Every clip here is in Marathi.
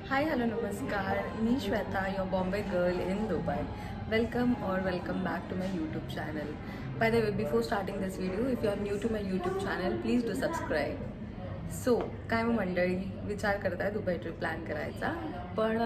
हाय हेलो नमस्कार, मी Shweta, your Bombay girl in Dubai. Welcome back to my YouTube channel. By the way, before starting this video, if you are new to my YouTube channel, please do subscribe. So काय मग मंडळी विचार करताय दुबई ट्रिप प्लॅन करायचा, पण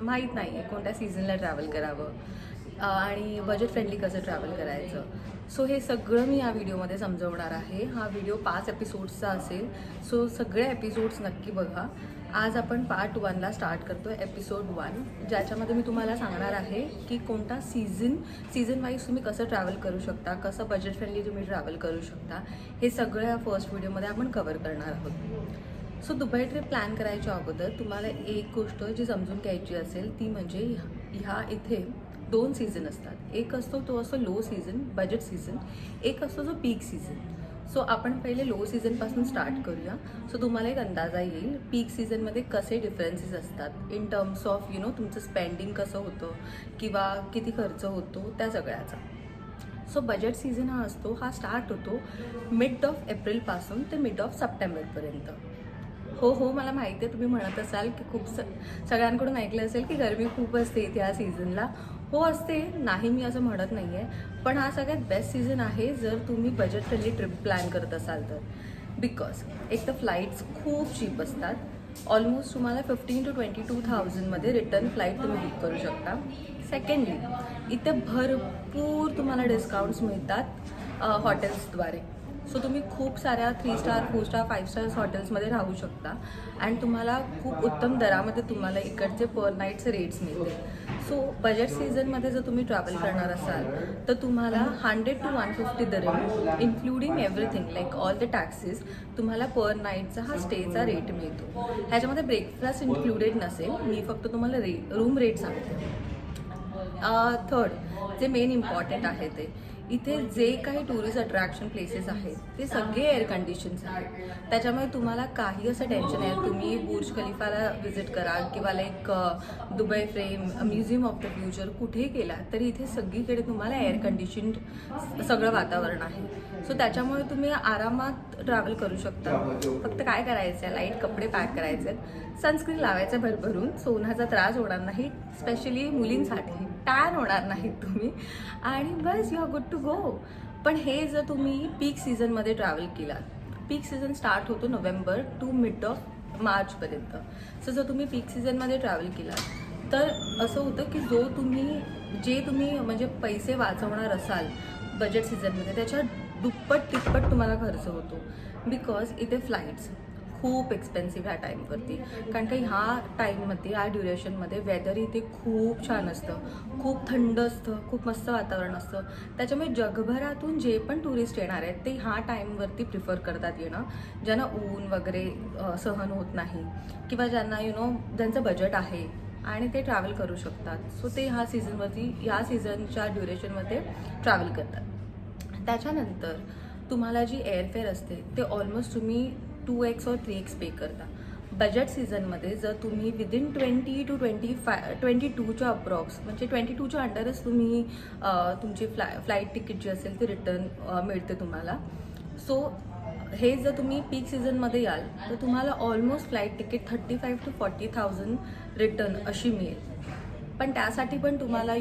माहीत नाही आहे कोणत्या सीझनला ट्रॅव्हल करावं आणि बजेट फ्रेंडली कसं ट्रॅव्हल करायचं. सो हे सगळं मी या व्हिडिओमध्ये समजवणार आहे. हा व्हिडिओ 5 एपिसोड्सचा असेल, सो सगळे एपिसोड्स नक्की बघा. आज आपण पार्ट 1ला स्टार्ट करतो आहे, एपिसोड 1, ज्याच्यामध्ये मी तुम्हाला सांगणार आहे की कोणता सीझन वाईज तुम्ही कसं ट्रॅव्हल करू शकता, कसं बजेट फ्रेंडली तुम्ही ट्रॅव्हल करू शकता, हे सगळं या फर्स्ट व्हिडिओमध्ये आपण कव्हर करणार आहोत. सो दुबई ट्रिप प्लॅन करायच्या अगोदर तुम्हाला एक गोष्ट जी समजून घ्यायची असेल ती म्हणजे ह्या इथे 2 सीझन असतात. एक असतो तो असतो लो सीझन, बजेट सीझन. एक असतो जो पीक सीझन. सो आपण पहिले लो सीझनपासून स्टार्ट करूया. सो तुम्हाला एक अंदाजा येईल पीक सीझनमध्ये कसे डिफरन्सेस असतात इन टर्म्स ऑफ तुमचं स्पेंडिंग कसं होतं किंवा किती खर्च होतो त्या सगळ्याचा. सो बजेट सीझन हा स्टार्ट होतो मिड ऑफ एप्रिलपासून ते मिड ऑफ सप्टेंबरपर्यंत. हो, मला माहिती आहे तुम्ही म्हणत असाल की खूप सगळ्यांकडून ऐकलं असेल की गरमी खूप असते इथे या सीझनला. हो असते, नाही मी असं म्हणत नाही आहे, पण हा सगळ्यात बेस्ट सीझन आहे जर तुम्ही बजेट फ्रेंडली ट्रिप प्लॅन करत असाल तर. बिकॉज एक तर फ्लाईट्स खूप चीप असतात. ऑलमोस्ट तुम्हाला 15,000 to 22,000मध्ये रिटर्न फ्लाईट तुम्ही बुक करू शकता. सेकंडली इथे भरपूर तुम्हाला डिस्काउंट्स मिळतात हॉटेल्सद्वारे. सो तुम्ही खूप साऱ्या 3 स्टार 4 स्टार 5 स्टार्स हॉटेल्समध्ये राहू शकता आणि तुम्हाला खूप उत्तम दरामध्ये तुम्हाला इकडचे पर नाईटचे रेट्स मिळतील. सो बजेट सीझनमध्ये जर तुम्ही ट्रॅव्हल करणार असाल तर तुम्हाला 100 to 150 दरम्यान including everything like all the taxes तुम्हाला पर नाईटचा हा स्टेचा रेट मिळतो. ह्याच्यामध्ये ब्रेकफास्ट इन्क्लुडेड नसेल, मी फक्त तुम्हाला रूम रेट सांगते. थर्ड जे मेन इम्पॉर्टंट आहे ते इथे जे काही टुरिस्ट अट्रॅक्शन प्लेसेस आहेत ते सगळे एअर कंडिशन्स आहेत. त्याच्यामुळे तुम्हाला काही असं टेन्शन आहे. तुम्ही बुर्ज खलिफाला व्हिजिट करा किंवा like Dubai frame, museum of the future कुठेही गेला तरी इथे सगळीकडे तुम्हाला एअर कंडिशन्ड सगळं वातावरण आहे. सो त्याच्यामुळे तुम्ही आरामात ट्रॅव्हल करू शकता. फक्त काय करायचं आहे, लाईट कपडे पॅक करायचे, सनस्क्रीन लावायचं भरभरून, सो उन्हाचा त्रास होणार नाही, स्पेशली मुलींसाठी टॅन होणार नाहीत तुम्ही, आणि बस you are good to go. पण हे जर तुम्ही पीक सीझनमध्ये ट्रॅव्हल केलात, पीक सीझन स्टार्ट होतो नोव्हेंबर टू मिड ऑफ मार्चपर्यंत. सो जर तुम्ही पीक सीझनमध्ये ट्रॅव्हल केलात तर असं होतं की जे तुम्ही म्हणजे पैसे वाचवणार असाल बजेट सीझनमध्ये त्याच्या दुप्पट तिप्पट तुम्हाला खर्च होतो. बिकॉज इथे फ्लाईट्स खूप एक्सपेन्सिव्ह ह्या टाईमवरती, कारण का ह्या टाईममध्ये ह्या ड्युरेशनमध्ये वेदर इथे खूप छान असतं, खूप थंड असतं, खूप मस्त वातावरण असतं. त्याच्यामुळे जगभरातून जे पण टुरिस्ट येणार आहेत ते ह्या टाईमवरती प्रिफर करतात येणं, ज्यांना ऊन वगैरे सहन होत नाही किंवा ज्यांना ज्यांचं बजेट आहे आणि ते ट्रॅव्हल करू शकतात. सो ते ह्या सीझनच्या ड्युरेशनमध्ये ट्रॅव्हल करतात. त्याच्यानंतर तुम्हाला जी एअरफेअर असते ते ऑलमोस्ट तुम्ही 2x or 3x पे करता. बजेट सीझनमध्ये जर तुम्ही विदिन 20 to 22च्या अप्रॉक्स म्हणजे 22च्या अंडरच तुम्ही तुमची फ्लाईट तिकीट जी असेल ती रिटर्न मिळते तुम्हाला. सो हे जर तुम्ही पीक सीझनमध्ये याल तर तुम्हाला almost flight ticket 35,000 to 40,000 return अशी मिळेल. पण त्यासाठी पण तुम्हाला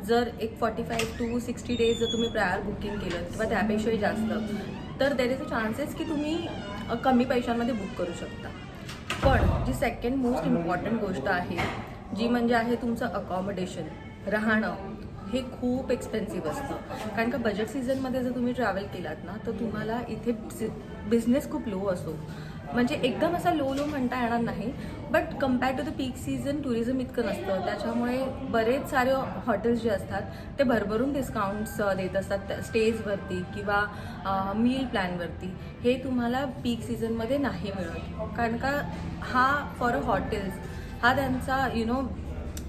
जर एक 45 to 60 डेज जर तुम्ही प्रायर बुकिंग केलं किंवा त्यापेक्षाही जास्त तर देर इज अ चान्सेस की तुम्ही कमी पैशांमध्ये बुक करू शकता. पण जी सेकंड मोस्ट इम्पॉर्टंट गोष्ट आहे जी म्हणजे आहे तुमचं अकॉमोडेशन, राहणं, हे खूप एक्सपेन्सिव्ह असतं. कारण का बजेट सीझनमध्ये जर तुम्ही ट्रॅव्हल केलात ना तर तुम्हाला इथे बिझनेस खूप लो असतो, म्हणजे एकदम असा लो म्हणता येणार नाही, but compare to the peak season tourism इतकं नसतं. त्याच्यामुळे बरेच सारे हॉटेल्स जे असतात ते भरभरून डिस्काउंट्स देत असतात स्टेजवरती किंवा मील प्लॅनवरती. हे तुम्हाला पीक सीझनमध्ये नाही मिळत, कारण का हा फॉर अ हॉटेल्स हा त्यांचा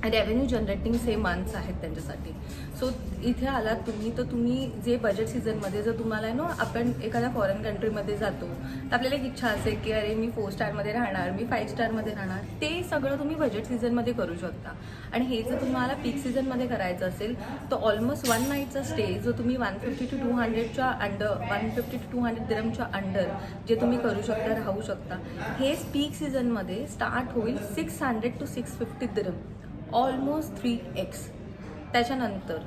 रेव्हेन्यू जनरेटिंग मंथ्स आहेत त्यांच्यासाठी. सो इथे आलात तुम्ही तर तुम्ही जे बजेट सीझनमध्ये जर तुम्हाला आपण एखाद्या फॉरेन कंट्रीमध्ये जातो तर आपल्याला एक इच्छा असेल की अरे मी 4 स्टारमध्ये राहणार, मी 5 स्टारमध्ये राहणार, ते सगळं तुम्ही बजेट सीझनमध्ये करू शकता. आणि हे जर तुम्हाला पीक सीझनमध्ये करायचं असेल तर ऑलमोस्ट 1 नाईटचा स्टे जो तुम्ही 150 to 200च्या अंडर 150 to 200 दिरहमच्या अंडर जे तुम्ही करू शकता, राहू शकता, हेच पीक सीझनमध्ये स्टार्ट होईल 600 to 650 दिरहम, ऑलमोस्ट 3x. त्याच्यानंतर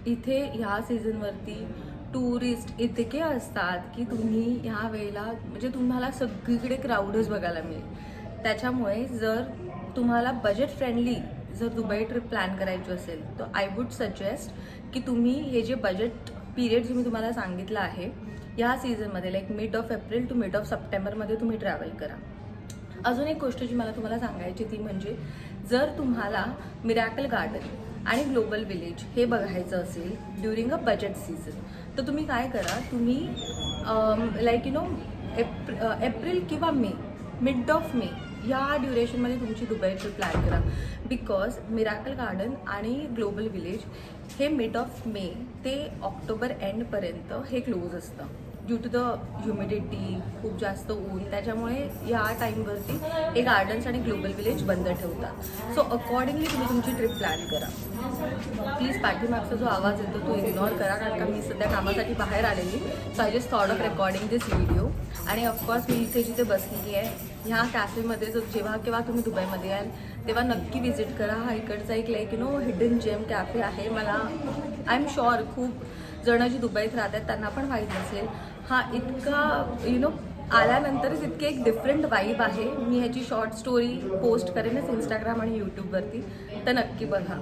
इथे ह्या सीझनवरती टुरिस्ट इतके असतात की तुम्ही ह्या वेळेला म्हणजे तुम्हाला सगळीकडे क्राऊडच बघायला मिळेल. त्याच्यामुळे जर तुम्हाला बजेट फ्रेंडली जर दुबई ट्रिप प्लॅन करायची असेल तर आय वुड सजेस्ट की तुम्ही हे जे बजेट पिरियड जे मी तुम्हाला सांगितलं आहे ह्या सीझनमध्ये like mid of April to mid of सप्टेंबरमध्ये तुम्ही ट्रॅव्हल करा. अजून एक गोष्ट जी मला तुम्हाला सांगायची ती म्हणजे जर तुम्हाला मिरॅकल गार्डन आणि ग्लोबल विलेज हे बघायचं असेल ड्युरिंग अ बजेट सीझन तर तुम्ही काय करा, तुम्ही लाईक एप्रिल किंवा मे, मिड ऑफ मे या ड्युरेशनमध्ये तुमची दुबई ट्रिप प्लॅन करा. बिकॉज मिरॅकल गार्डन आणि ग्लोबल विलेज हे मिड ऑफ मे ते ऑक्टोबर एंडपर्यंत हे क्लोज असतं ड्यू टू द ह्युमिडिटी, खूप जास्त ऊन. त्याच्यामुळे या टाईमवरती हे गार्डन्स आणि ग्लोबल विलेज बंद ठेवतात. सो अकॉर्डिंगली तुम्ही तुमची ट्रिप प्लॅन करा. प्लीज पाठीमागचा जो आवाज येतो तो इग्नोर करा कारण का मी सध्या कामासाठी बाहेर आलेली. So I just thought of recording this video. आणि ऑफकोर्स मी इथे जिथे बसलेली आहे ह्या कॅफेमध्ये जो जेव्हा केव्हा तुम्ही दुबईमध्ये याल तेव्हा नक्की व्हिजिट करा. हा इकडचा एक लाईक हिडन जेम कॅफे आहे. मला आय एम शुअर खूप जणं जी दुबईत राहतात त्यांना पण माहीत असेल. हा इतका आल्यानंतरच इतके एक डिफरंट वाईब आहे. मी ह्याची शॉर्ट स्टोरी पोस्ट करेनच इंस्टाग्राम आणि यूट्यूबवरती, तर नक्की बघा.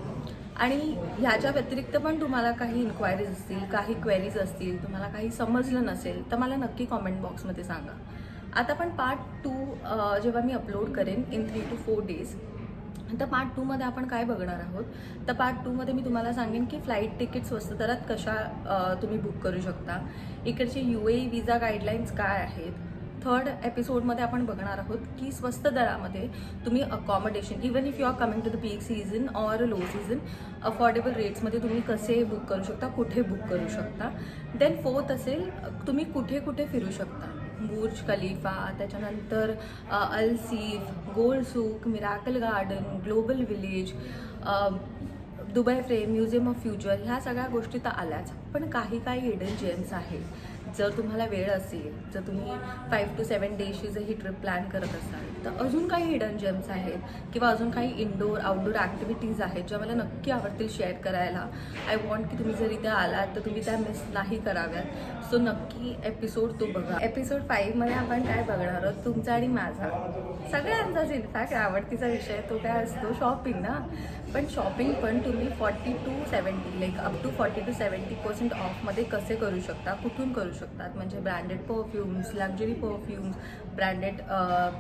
आणि ह्याच्या व्यतिरिक्त पण तुम्हाला काही इन्क्वायरीज असतील, काही क्वेरीज असतील, तुम्हाला काही समजलं नसेल तर मला नक्की कॉमेंट बॉक्समध्ये सांगा. आता पण पार्ट 2 जेव्हा मी अपलोड करेन इन 3 to 4 days तर पार्ट 2मध्ये आपण काय बघणार आहोत तर पार्ट 2मध्ये मी तुम्हाला सांगेन की फ्लाईट तिकीट स्वस्त दरात कशा तुम्ही बुक करू शकता, इकडचे UAE विजा गाईडलाईन्स काय आहेत. थर्ड एपिसोडमध्ये आपण बघणार आहोत की स्वस्त दरामध्ये तुम्ही accommodation even if you are coming to the peak season or low season affordable रेट्समध्ये तुम्ही कसे बुक करू शकता, कुठे बुक करू शकता. देन फोर्थ असेल तुम्ही कुठे कुठे फिरू शकता. बुर्ज खलिफा, त्याच्यानंतर Al Seef, gold souk, miracle garden, global village, Dubai frame, museum of future, ह्या सगळ्या गोष्टी तर आल्याच. पण काही हिडन जेम्स आहेत. जर तुम्हाला वेळ असेल, जर तुम्ही 5 to 7 डेजची जर ही ट्रिप प्लॅन करत असाल तर अजून काही हिडन जेम्स आहेत किंवा अजून काही इनडोअर आउटडोअर ॲक्टिव्हिटीज आहेत ज्या मला नक्की आवडतील शेअर करायला. आय वॉन्ट की तुम्ही जर इथे आलात तर तुम्ही त्या मिस नाही कराव्यात. सो नक्की एपिसोड तो बघा. एपिसोड 5मध्ये आपण काय बघणार आहोत, तुमचा आणि माझा सगळ्यांचाच इनफॅक्ट आवडतीचा विषय तो काय असतो, शॉपिंग ना. पण शॉपिंग पण तुम्ही 40 to 70 like up to 40 to 70% ऑफमध्ये कसे करू शकता, कुठून करू शकतात. म्हणजे branded perfumes, luxury perfumes, branded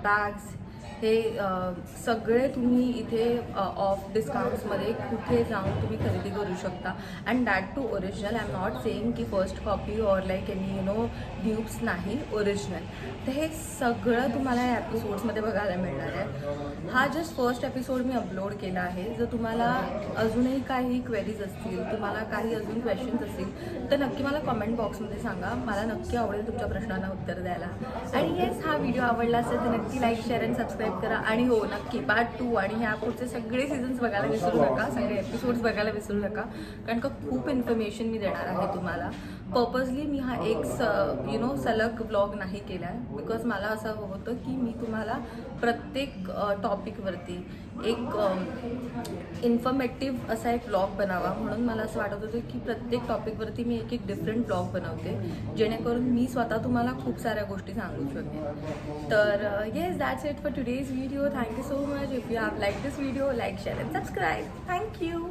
bags, हे सगळे तुम्ही इथे ऑफ डिस्काउंट्समध्ये कुठे जाऊन तुम्ही खरेदी करू शकता. And that too original. I am not saying की first copy or like any dupes, नाही, ओरिजिनल. तर हे सगळं तुम्हाला या एपिसोड्समध्ये बघायला मिळणार आहे. हा जस्ट फर्स्ट एपिसोड मी अपलोड केला आहे. जर तुम्हाला अजूनही काही क्वेरीज असतील, तुम्हाला काही अजून क्वेश्चन्स असतील तर नक्की मला कमेंट बॉक्समध्ये सांगा. मला नक्की आवडेल तुमच्या प्रश्नांना उत्तर द्यायला. आणि येस, हा व्हिडिओ आवडला असेल तर नक्की लाईक, शेअर आणि सबस्क्राईब करा. आणि हो, नक्की पार्ट 2 आणि ह्या पुढचे सगळे सीझन्स बघायला विसरू नका, सगळे एपिसोड्स बघायला विसरू नका. कारण का खूप इन्फॉर्मेशन मी देणार आहे तुम्हाला. पर्पजली मी हा एक सलग व्लॉग नाही केला आहे बिकॉज मला असं हवं होतं की मी तुम्हाला प्रत्येक टॉपिकवरती एक इन्फॉर्मेटिव्ह असा एक व्लॉग बनावा. म्हणून मला असं वाटत होतं की प्रत्येक टॉपिकवरती मी एक डिफरंट व्लॉग बनवते जेणेकरून मी स्वतः तुम्हाला खूप साऱ्या गोष्टी सांगू शकेन. तर yes, that's it for today's video. Thank you so much. If you have like this video, like, share and subscribe. Thank you.